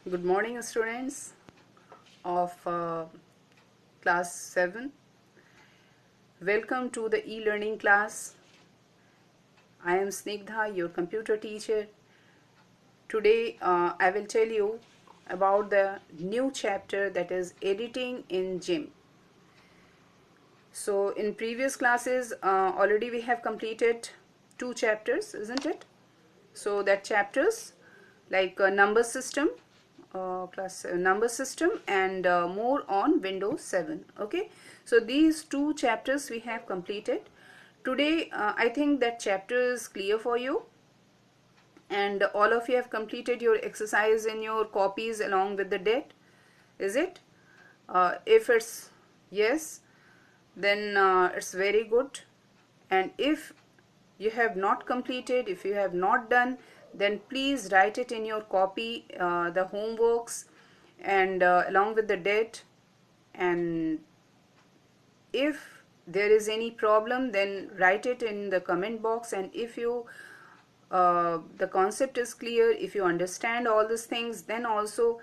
Good morning, students of class 7. Welcome to the e-learning class. I am Snigdha, your computer teacher. Today I will tell you about the new chapter, that is editing in GIMP. So in previous classes already we have completed 2 chapters, isn't it? So that chapters like number system, number system, and more on Windows 7. Okay, so these 2 chapters we have completed. Today I think that chapter is clear for you, and all of you have completed your exercise in your copies along with the date, is it? If it's yes, then it's very good. And if you have not completed, if you have not done, then please write it in your copy, the homeworks, and along with the date. And if there is any problem, then write it in the comment box. And if you the concept is clear, if you understand all these things, then also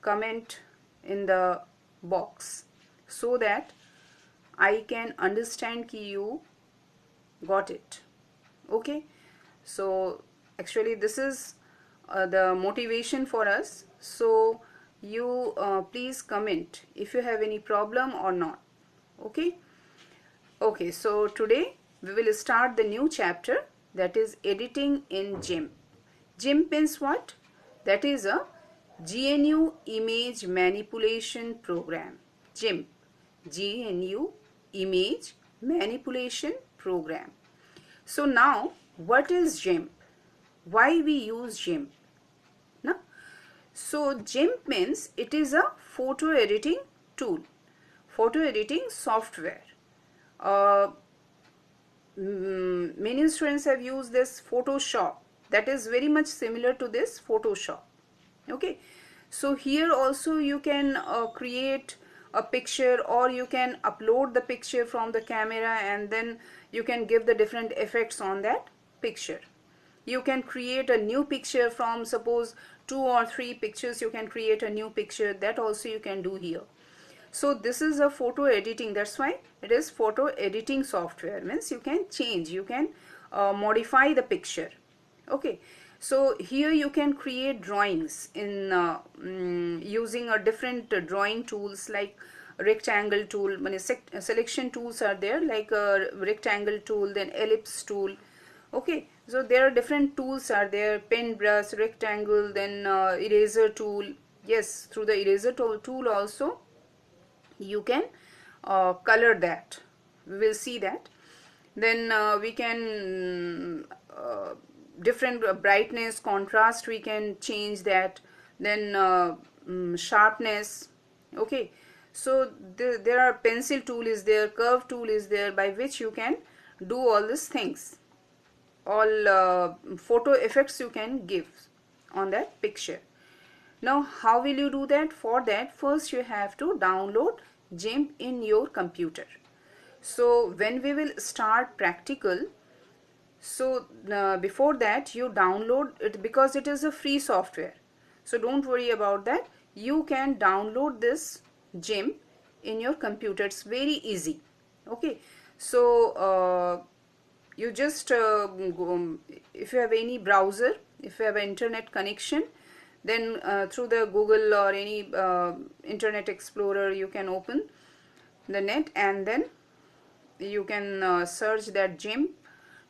comment in the box so that I can understand कि you got it. Okay, so actually this is the motivation for us. So you please comment if you have any problem or not. Okay, so today we will start the new chapter, that is editing in GIMP. GIMP means what? That is a GNU image manipulation program. GIMP, GNU image manipulation program. So now what is GIMP? Why we use GIMP? No? So GIMP means it is a photo editing tool, photo editing software. Many students have used this Photoshop, that is very much similar to this Photoshop. Okay, so here also you can create a picture, or you can upload the picture from the camera, and then you can give the different effects on that picture. You can create a new picture from, suppose, 2 or 3 pictures, you can create a new picture. That also you can do here. So this is a photo editing, that's why it is photo editing software. Means you can change, you can modify the picture. Okay, so here you can create drawings in using a different drawing tools like rectangle tool. Selection tools are there, like a rectangle tool, then ellipse tool. Okay, so there are different tools are there, pen brush, rectangle, then eraser tool. Yes, through the eraser tool also you can color that. We will see that. Then we can different brightness, contrast, we can change that. Then sharpness. Okay, so there are pencil tool is there, curve tool is there, by which you can do all these things. All photo effects you can give on that picture. Now how will you do that? For that, first you have to download GIMP in your computer. So when we will start practical, so before that you download it, because it is a free software. So don't worry about that. You can download this GIMP in your computer. It's very easy. Okay, so you just go, if you have any browser, if you have an internet connection, then through the Google or any internet explorer, you can open the net, and then you can search that GIMP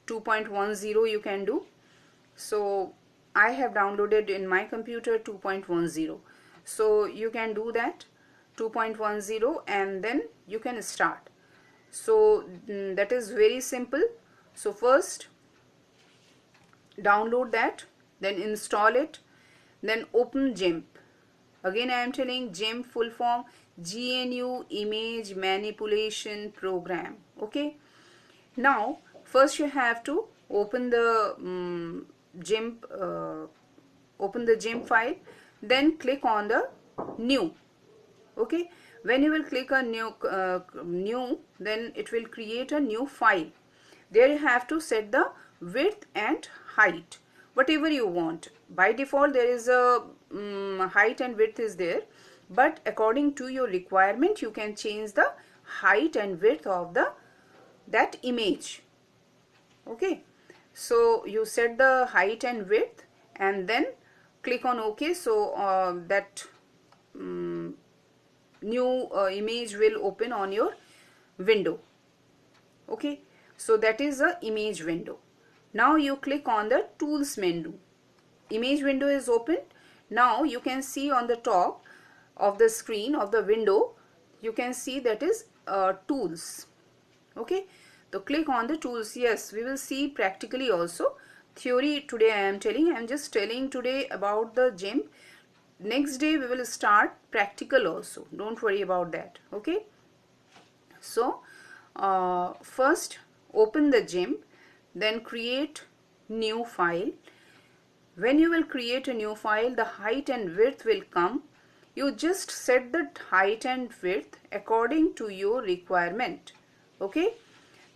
2.10 you can do. So I have downloaded in my computer 2.10, so you can do that 2.10, and then you can start. So that is very simple. So first download that, then install it, then open GIMP. Again I am telling, GIMP full form GNU image manipulation program. Okay, now first you have to open the GIMP open the GIMP file, then click on the new. Okay, when you will click on new, then it will create a new file. There you have to set the width and height. whatever you want. By default there is a height and width is there, but according to your requirement you can change the height and width of that image. Okay, so you set the height and width and then click on OK. So that new image will open on your window. Okay, so that is a image window. Now you click on the tools menu. Image window is opened. Now you can see on the top of the screen of the window, you can see that is tools. Okay, so click on the tools. Yes, we will see practically also. Theory today I am telling. I am just telling today about the GIMP. Next day we will start practical also. Don't worry about that. Okay, so first open the GIMP, then create new file. When you will create a new file, the height and width will come. You just set the height and width according to your requirement. Okay,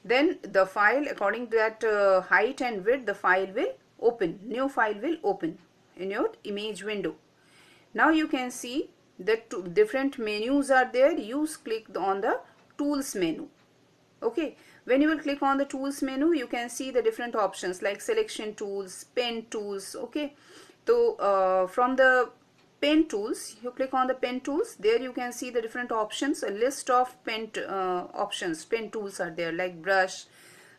then the file according to that height and width, the file will open. New file will open in your image window. Now you can see that different menus are there. You click on the tools menu. Okay, when you will click on the tools menu, you can see the different options like selection tools, pen tools. Okay, so from the pen tools, you click on the pen tools. There you can see the different options. A list of pen options, pen tools are there, like brush,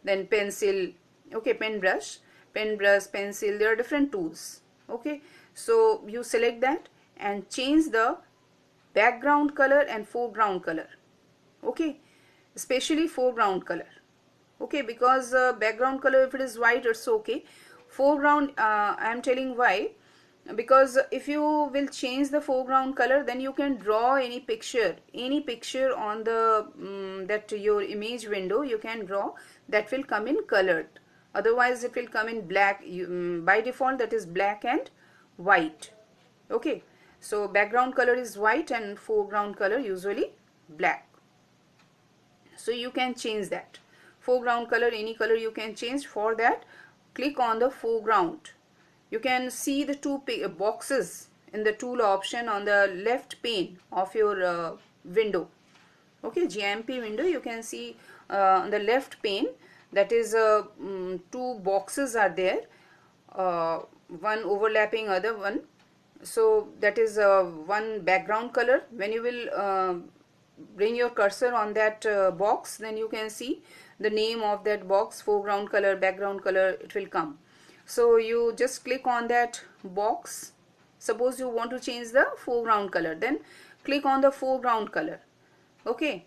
then pencil. Okay, pen brush, pencil. There are different tools. Okay, so you select that and change the background color and foreground color. Okay, especially foreground color. Okay, because background color, if it is white, it's okay. Foreground, I am telling why, because if you will change the foreground color, then you can draw any picture on the that your image window you can draw, that will come in colored. Otherwise it will come in black. By default that is black and white. Okay, so background color is white and foreground color usually black. So you can change that foreground color, any color you can change. For that, click on the foreground. You can see the two boxes in the tool option on the left pane of your window. Okay, GIMP window, you can see on the left pane, that is two boxes are there, one overlapping other one. So that is one background color. When you will bring your cursor on that box, then you can see the name of that box, foreground color, background color, it will come. So you just click on that box. Suppose you want to change the foreground color, then click on the foreground color. Okay,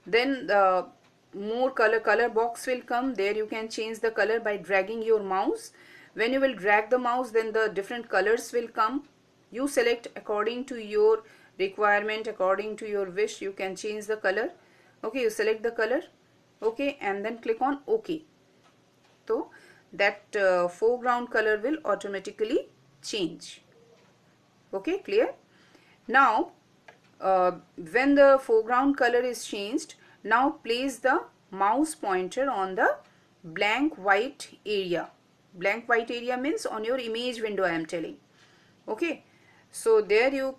then the more color box will come. There you can change the color by dragging your mouse. When you will drag the mouse, then the different colors will come. You select according to your requirement, according to your wish, you can change the color. Okay, you select the color. Okay, and then click on OK. So that foreground color will automatically change. Okay, clear? Now when the foreground color is changed, now place the mouse pointer on the blank white area. Blank white area means on your image window, I am telling. Okay, so there you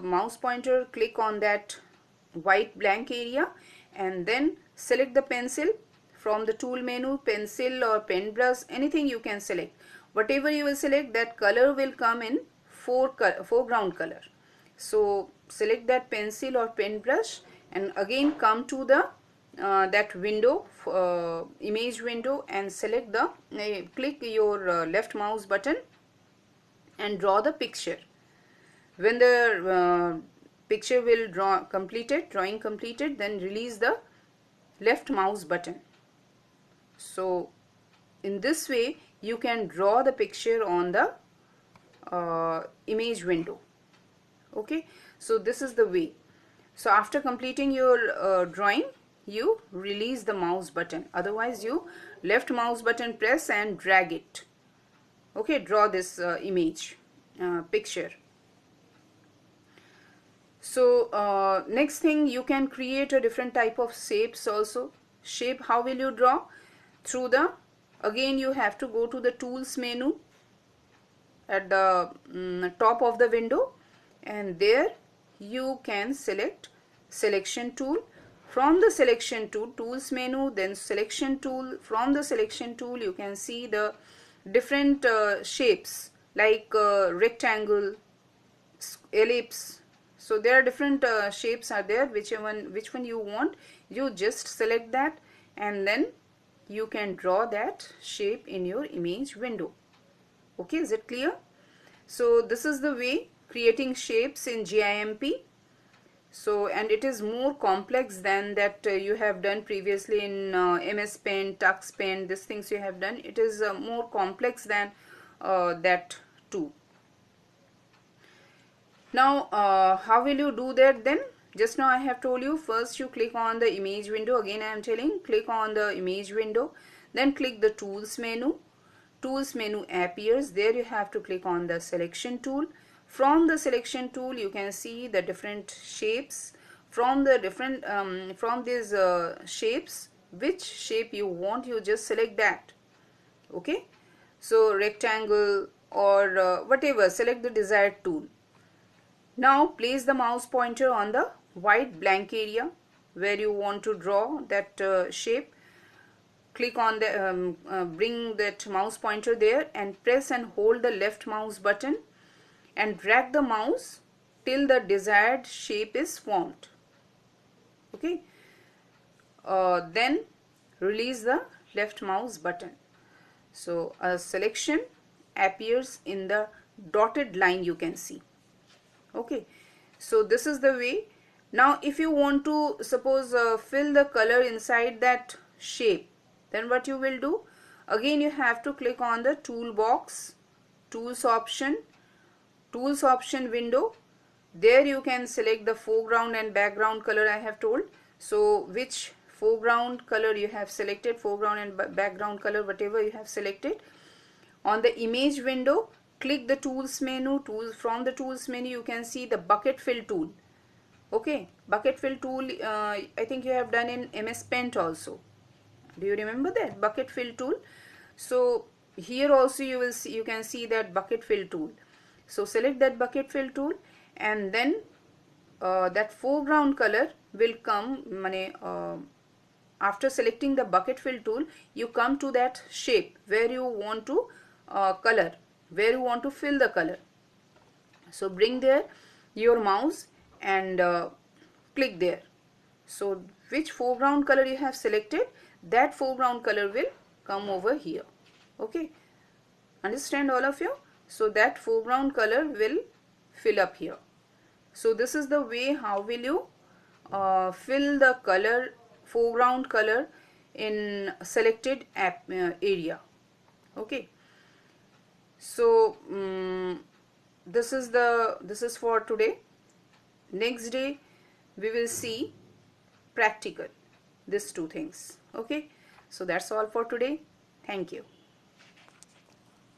mouse pointer, click on that white blank area and then select the pencil from the tool menu. Pencil or pen brush, anything you can select. Whatever you will select, that color will come in foreground color. So select that pencil or pen brush and again come to the that window, image window, and select the click your left mouse button and draw the picture. When the picture will drawing completed, then release the left mouse button. So in this way you can draw the picture on the image window. Okay, so this is the way. So after completing your drawing, you release the mouse button. Otherwise you left mouse button press and drag it. Okay, draw this image picture. So next thing, you can create a different type of shapes also. Shape, how will you draw? Through the, again you have to go to the tools menu. at the top of the window, and there you can select selection tool. From the selection tool, tools menu, then selection tool. From the selection tool you can see the different shapes like rectangle, ellipse. So there are different shapes are there. Which one you want, you just select that, and then you can draw that shape in your image window. Okay, is it clear? So this is the way creating shapes in GIMP. So, and it is more complex than that you have done previously in MS Paint, Tux Paint, these things you have done. It is more complex than that too. Now how will you do that then? Just now I have told you, first you click on the image window. Again I am telling, click on the image window, then click the tools menu. Tools menu appears. There you have to click on the selection tool. From the selection tool you can see the different shapes. From the different from these shapes, which shape you want, you just select that. Okay, so rectangle or whatever, select the desired tool. Now place the mouse pointer on the white blank area where you want to draw that shape. Click on the bring that mouse pointer there and press and hold the left mouse button and drag the mouse till the desired shape is formed. Okay, then release the left mouse button. So a selection appears in the dotted line, you can see. Okay, so this is the way. Now if you want to suppose fill the color inside that shape, then what you will do, again you have to click on the toolbox, tools option window. There you can select the foreground and background color I have told. So which foreground color you have selected, foreground and background color, whatever you have selected. On the image window, click the tools menu. From the tools menu you can see the bucket fill tool. Okay, bucket fill tool I think you have done in MS Paint also. Do you remember that bucket fill tool? So here also you can see that bucket fill tool. So select that bucket fill tool, and then that foreground color will come. After selecting the bucket fill tool, you come to that shape where you want to color, where you want to fill the color. So bring there your mouse and click there. So which foreground color you have selected, that foreground color will come over here. Okay, understand all of you? So that foreground color will fill up here. So this is the way how will you fill the color, foreground color in selected area. Okay, so this is for today. Next day we will see practical, these two things. Okay, so that's all for today. Thank you.